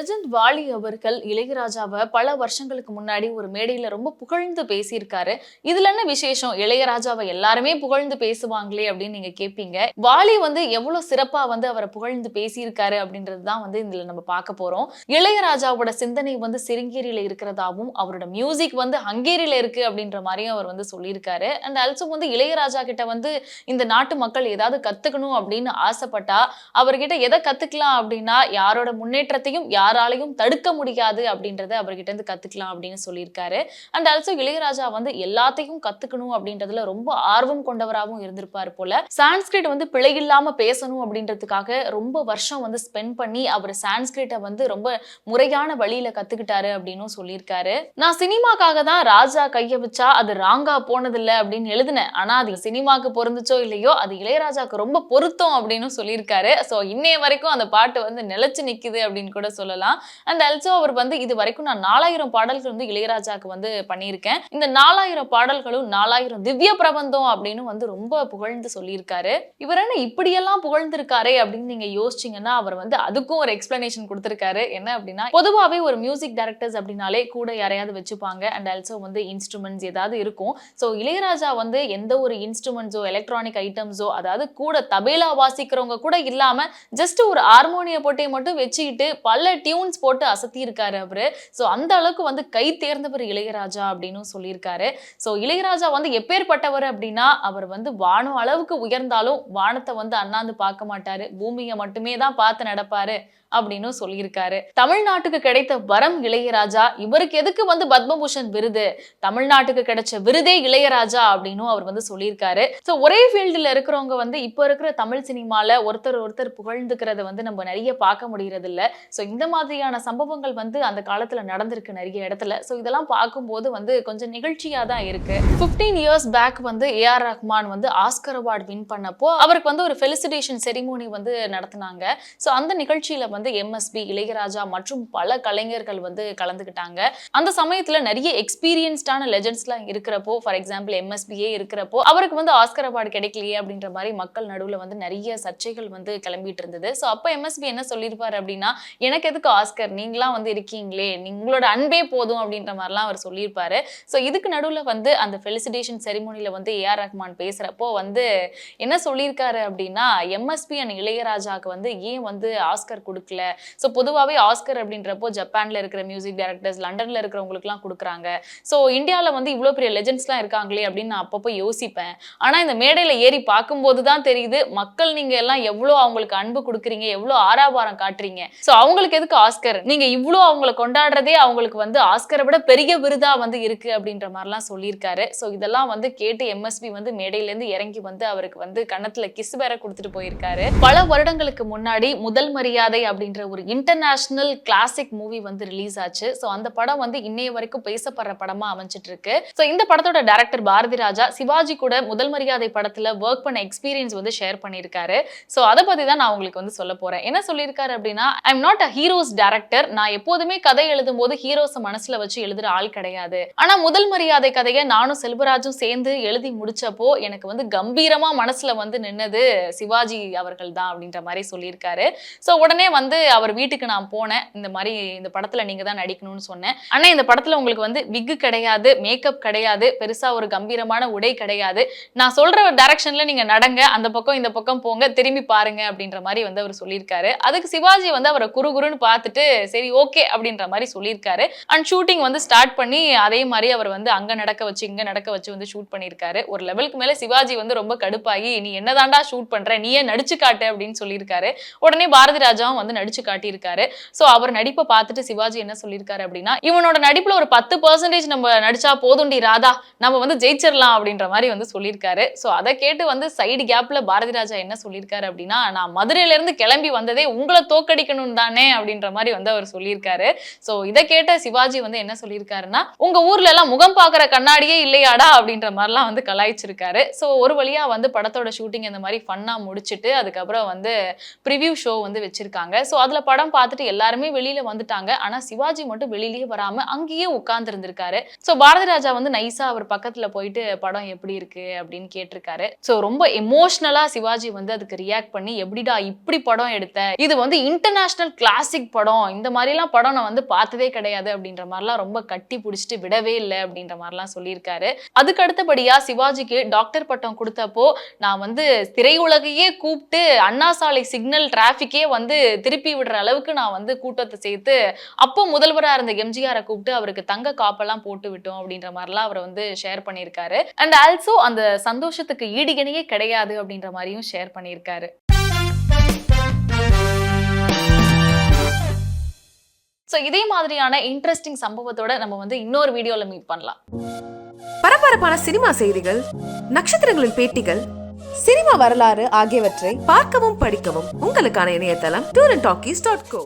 Legend Vaali அவர்கள் இளையராஜாவை பல வருஷங்களுக்கு முன்னாடி ஒரு மேடையில ரொம்ப புகழ்ந்து பேசியிருக்காரு. இதுல என்ன விசேஷம்? இளையராஜாவை எல்லாருமே புகழ்ந்து பேசுவாங்களே அப்படின்னு நீங்க கேட்பீங்க. வாலி எவ்வளவு சிறப்பா அவரை புகழ்ந்து பேசியிருக்காரு அப்படின்றதுதான் இதுல நம்ம பார்க்க போறோம். இளையராஜாவோட சிந்தனை சிருங்கேரியில இருக்கிறதாவும், அவரோட மியூசிக் ஹங்கேரியில இருக்கு அப்படின்ற மாதிரியும் அவர் சொல்லியிருக்காரு. அண்ட் ஆல்சோ இளையராஜா கிட்ட இந்த நாட்டு மக்கள் ஏதாவது கத்துக்கணும் அப்படின்னு ஆசைப்பட்டா அவர்கிட்ட எதை கத்துக்கலாம் அப்படின்னா, யாரோட முன்னேற்றத்தையும் யாராலையும் தடுக்க முடியாது அப்படின்றத அவர்கிட்ட இருந்து கத்துக்கலாம் அப்படின்னு சொல்லியிருக்காரு. அண்ட் ஆல்சோ இளையராஜா எல்லாத்தையும் கத்துக்கணும் அப்படின்றதுல ரொம்ப ஆர்வம் கொண்டவராகவும் இருந்திருப்பாரு போல. சான்ஸ்கிரிட் பிழையில்லாம பேசணும் அப்படின்றதுக்காக ரொம்ப வருஷம் ஸ்பெண்ட் பண்ணி அவர் சான்ஸ்கிரிட்டை ரொம்ப முறையான வழியில கத்துக்கிட்டாரு அப்படின்னு சொல்லியிருக்காரு. நான் சினிமாக்காக தான் ராஜா கைய வச்சா அது ராங்கா போனதில்லை அப்படின்னு எழுதினேன். ஆனா அது சினிமாக்கு பொருந்துச்சோ இல்லையோ அது இளையராஜாக்கு ரொம்ப பொருத்தம் அப்படின்னு சொல்லியிருக்காரு. சோ இன்னைய வரைக்கும் அந்த பாட்டு நிலைச்சு நிக்குது அப்படின்னு கூட சொல்லலாம். அண்ட் ஆல்சோ அவர் இது வரைக்கும் நான் 4000 பாடல்கள் இளையராஜாக்கு பண்ணியிருக்கேன். இந்த 4000 பாடல்களும் 4000 திவ்ய பிரபந்தம் அப்படின்னு ரொம்ப புகழ்ந்து சொல்லியிருக்காரு. இவர் என்ன இப்படியெல்லாம் புகழ்ந்திருக்காரே அப்படின்னு நீங்க யோசிச்சீங்கன்னா அவர் அதுக்கும் ஒரு எக்ஸ்பிளனேஷன் கொடுத்திருக்காரு. என்ன அப்படின்னா, பொதுவாவே ஒரு மியூசிக் டைரக்டர்ஸ் அப்படின்னாலே கூட யாரையாவது வச்சுப்பாங்க. அண்ட் ஆல்சோ இன்ஸ்ட்ருமெண்ட்ஸ் ஏதாவது இருக்கும். சோ இளையராஜா எந்த ஒரு இன்ஸ்ட்ருமெண்ட்ஸோ எலக்ட்ரானிக் ஐட்டம்ஸோ, அதாவது கூட தபேலா வாசிக்கிறவங்க கூட இல்லாம ஜஸ்ட் ஒரு ஹார்மோனிய போட்டே மட்டும் வச்சுக்கிட்டு பல டியூன்ஸ் போட்டு அசத்தி இருக்காரு அவரு. சோ அந்த அளவுக்கு கை தேர்ந்தவர் இளையராஜா அப்படின்னு சொல்லியிருக்காரு. சோ இளையராஜா எப்பேற்பட்டவர் அப்படின்னா, அவர் வானம் அளவுக்கு உயர்ந்தாலும் வானத்தை அண்ணாந்து பார்க்க மாட்டாரு, பூமியை மட்டுமே தான் பார்த்து நடப்பாரு அப்படின்னு சொல்லியிருக்காரு. தமிழ்நாட்டுக்கு கிடைத்த வரம் இளையராஜா. இவருக்கு எதுக்கு பத்மபூஷன் விருது? தமிழ்நாட்டுக்கு கிடைச்ச விருதே இளையராஜா அப்படின்னு அவர் சொல்லியிருக்காரு. சோ ஒரே ஃபீல்டுல இருக்கிறவங்க இப்ப இருக்கிற தமிழ் சினிமால ஒருத்தர் புகழ்ந்துக்கிறத நம்ம நிறைய பார்க்க முடியறது இல்ல. சோ இந்த மாதிரியான சம்பவங்கள் அந்த காலத்துல நடந்திருக்கு நிறைய இடத்துல. சோ இதெல்லாம் பார்க்கும்போது கொஞ்சம் நிகழ்ச்சியா தான் இருக்கு. 15 years back AR Rahman Oscar award win பண்ணப்போ அவருக்கு ஒரு ஃபெலிசிடேஷன் செரிமோனி நடத்தினாங்க. சோ அந்த நிகழ்ச்சியில எம்எஸ்பி, இளையராஜா மற்றும் பல கலைஞர்கள் கலந்துக்கிட்டாங்க. அந்த சமயத்துல நிறைய எக்ஸ்பீரியன்ஸ்டான லெஜெண்ட்ஸ்லாம் இருக்கிறப்போ, ஃபார் எக்ஸாம்பிள் எம்எஸ்பியே இருக்கிறப்போ அவருக்கு ஆஸ்கர் அவார்டு கிடைக்கலையே அப்படின்ற மாதிரி மக்கள் நடுவுல நிறைய சர்ச்சைகள் கிளம்பிட்டு இருந்தது. சோ அப்ப எம்எஸ்பி என்ன சொல்லியிருப்பாரு அப்படின்னா, எனக்கு எதுக்கு ஆஸ்கர், நீங்களாம் இருக்கீங்களே, உங்களோட அன்பே போதும் அப்படின்ற மாதிரிலாம் அவர் சொல்லியிருப்பாரு. சோ இதுக்கு நடுவுல அந்த ஃபெலிசிடேஷன் செரிமோனில ஏஆர் ரஹ்மான் பேசுறப்போ என்ன சொல்லியிருக்காரு அப்படின்னா, எம்எஸ்பி அண்ட் இளையராஜாக்கு ஏன் ஆஸ்கர் கொடுக்கல. சோ பொதுவாவே ஆஸ்கர் அப்படின்றப்போ ஜப்பான்ல இருக்கிற மியூசிக் டைரக்டர்ஸ், லண்டன்ல இருக்கிறவங்களுக்குலாம் கொடுக்குறாங்க. சோ இந்தியால இவ்வளவு பெரிய லெஜெண்ட்ஸ்லாம் இருக்காங்களே அப்படின்னு நான் அப்பப்போ யோசிப்பேன். ஆனா இந்த மேடையில ஏறி பார்க்கும்போது தான் தெரியுது, மக்கள் நீங்க எல்லாம் எவ்வளவு அவங்களுக்கு அன்பு கொடுக்குறீங்க, எவ்வளவு ஆராபாரம் காட்டுறீங்க. சோ அவங்களுக்கு எதுக்கு ஆஸ்கர்? நீங்க இவ்வளவு அவங்களை கொண்டாடுறதே அவங்களுக்கு ஆஸ்கரை விட பெரிய விருதா இருக்கு அப்படின்ற மாதிரிலாம் சொல்லியிருக்காரு. சோ இதெல்லாம் கேட்டு எம்எஸ்பி மேடையில இருந்து இறங்கி அவருக்கு கன்னத்துல கிஸ் வேற கொடுத்துட்டு போயிருக்காரு. பல வருடங்களுக்கு முன்னாடி முதல் மரியாதை அப்படின்ற ஒரு இன்டர்நேஷனல் கிளாசிக் மூவி ரிலீஸ் ஆச்சு. சோ அந்த படம் இன்னைய வரைக்கும் பேசப்படுற படமா அமைஞ்சிட்டு இருக்கு. சோ இந்த படத்தோட டைரக்டர் பாரதி ராஜா சிவாஜி கூட முதல் மரியாதை படத்துல ஒர்க் பண்ண எக்ஸ்பீரியன்ஸ் ஷேர் பண்ணியிருக்காரு. சோ அதை பத்தி தான் நான் உங்களுக்கு சொல்ல போறேன். என்ன சொல்லியிருக்காரு அப்படின்னா, I am not a heroes director. நான் எப்போதுமே கதை எழுதும் போது ஹீரோஸ் மனசுல வச்சு எழுதுற ஆள் கிடையாது. ஆனா முதல் மரியாதை கதையை நானும் செல்வராஜும் சேர்ந்து எழுதி முடிச்சப்போ எனக்கு கம்பீரமா மனசுல நின்னது சிவாஜி அவர்கள் தான் அப்படின்ற மாதிரி சொல்லியிருக்காரு. சோ உடனே அவர் வீட்டுக்கு நான் போனேன். இந்த மாதிரி இந்த படத்துல நீங்க தான் நடிக்கணும்னு சொன்னேன். ஆனா இந்த படத்துல உங்களுக்கு விக் கிடையாது, மேக்கப் கிடையாது, பெருசா ஒரு கம்பீரமான உடை கிடையாது. நான் சொல்ற ஒரு டைரக்ஷன்ல நீங்க நடங்க, அந்த பக்கம் இந்த பக்கம் போங்க, திரும்பி பாருங்க அப்படின்ற மாதிரி அவர் சொல்லியிருக்காரு. அதுக்கு சிவாஜி அவரை குறுகுறுன்னு பார்த்துட்டு சரி ஓகே அப்படின்ற மாதிரி சொல்லியிருக்காரு. அண்ட் ஷூட்டிங் ஸ்டார்ட் பண்ணி அதே மாதிரி அவர் அங்க நடக்க வச்சு இங்க நடக்க வச்சு ஷூட் பண்ணியிருக்காரு. ஒரு லெவலுக்கு மேல சிவாஜி ரொம்ப கடுப்பாகி, நீ என்னதான்டா ஷூட் பண்ற, நீயே நடிச்சு காட்டு அப்படின்னு சொல்லியிருக்காரு. உடனே பாரதி ராஜாவும் நடிச்சு காட்டியிருக்காரு. சோ அவர் நடிப்பை பார்த்துட்டு சிவாஜி என்ன சொல்லியிருக்காரு அப்படின்னா, இவனோட நடிப்புல ஒரு 10% நம்ம நடிச்சா போதுண்டி ராதா, நம்ம ஜெயிச்சிடலாம் அப்படின்ற மாதிரி சொல்லியிருக்காரு. சோ அதை கேட்டு சைடு கேப்ல பாரதி ராஜா என்ன சொல்லியிருக்காரு அப்படின்னா, நான் மதுரையில இருந்து கிளம்பி வந்ததே உங்களை தோக்கடிக்கணும் தானே அப்படின்ற மாதிரி அவர் சொல்லியிருக்காரு. சோ இதை கேட்ட சிவாஜி என்ன சொல்லியிருக்காருன்னா, உங்க ஊர்ல எல்லாம் முகம் பார்க்கிற கண்ணாடியே இல்லையாடா அப்படின்ற மாதிரிலாம் கலாய்ச்சிருக்காரு. சோ ஒரு வழியா படத்தோட ஷூட்டிங் இந்த மாதிரி ஃபன்னா முடிச்சிட்டு அதுக்கப்புறம் ப்ரிவியூ ஷோ வச்சிருக்காங்க. சோ அதுல படம் பார்த்துட்டு எல்லாருமே வெளியில வந்துட்டாங்க. ஆனா சிவாஜி மட்டும் வெளியிலேயே வராம அங்கேயே உட்கார்ந்து இருந்திருக்காரு. சோ பாரதி ராஜா நைஸா அவர் பக்கத்துல போயிட்டு படம் எப்படி இருக்கு அப்படின்னு கேட்டிருக்காரு. சோ ரொம்ப எமோஷனலா சிவாஜி அதுக்கு ரியாக்ட் பண்ணி, எப்படிடா இப்படி படம் எடுத்த, இது இன்டர்நேஷனல் கிளாசிக் படம், இந்த மாதிரிலாம் படம் நான் வந்து பார்த்ததே கிடையாது அப்படின்ற மாதிரிலாம் ரொம்ப கட்டி பிடிச்சிட்டு விடவே இல்லை அப்படின்ற மாதிரிலாம் சொல்லியிருக்காரு. அதுக்கு அடுத்தபடியா சிவாஜிக்கு டாக்டர் பட்டம் கொடுத்தப்போ நான் வந்து திரையுலகையே கூப்பிட்டு அண்ணா சாலை சிக்னல் டிராபிக்கே வந்து திருப்பி விடுற அளவுக்கு நான் வந்து கூட்டத்தை சேர்த்து அப்போ முதல்வராக இருந்த எம்ஜிஆரை கூப்பிட்டு அவருக்கு தங்க காப்பெல்லாம் போட்டு விட்டோம் அப்படின்ற மாதிரிலாம் அவர் வந்து ஷேர் பண்ணியிருக்காரு. அண்ட் ஆல்சோ அந்த சந்தோஷத்துக்கு ஈடு இணையே கிடையாது அப்படின்ற மாதிரியும் ஷேர் பண்ணியிருக்காரு. சோ இதே மாதிரியான இன்ட்ரெஸ்டிங் சம்பவத்தோட நம்ம வந்து இன்னொரு வீடியோல மீட் பண்ணலாம். பரபரப்பான சினிமா செய்திகள், நட்சத்திரங்களின் பேட்டிகள், சினிமா வரலாறு ஆகியவற்றை பார்க்கவும் படிக்கவும் உங்களுக்கான இணையதளம் tourantalkies.co.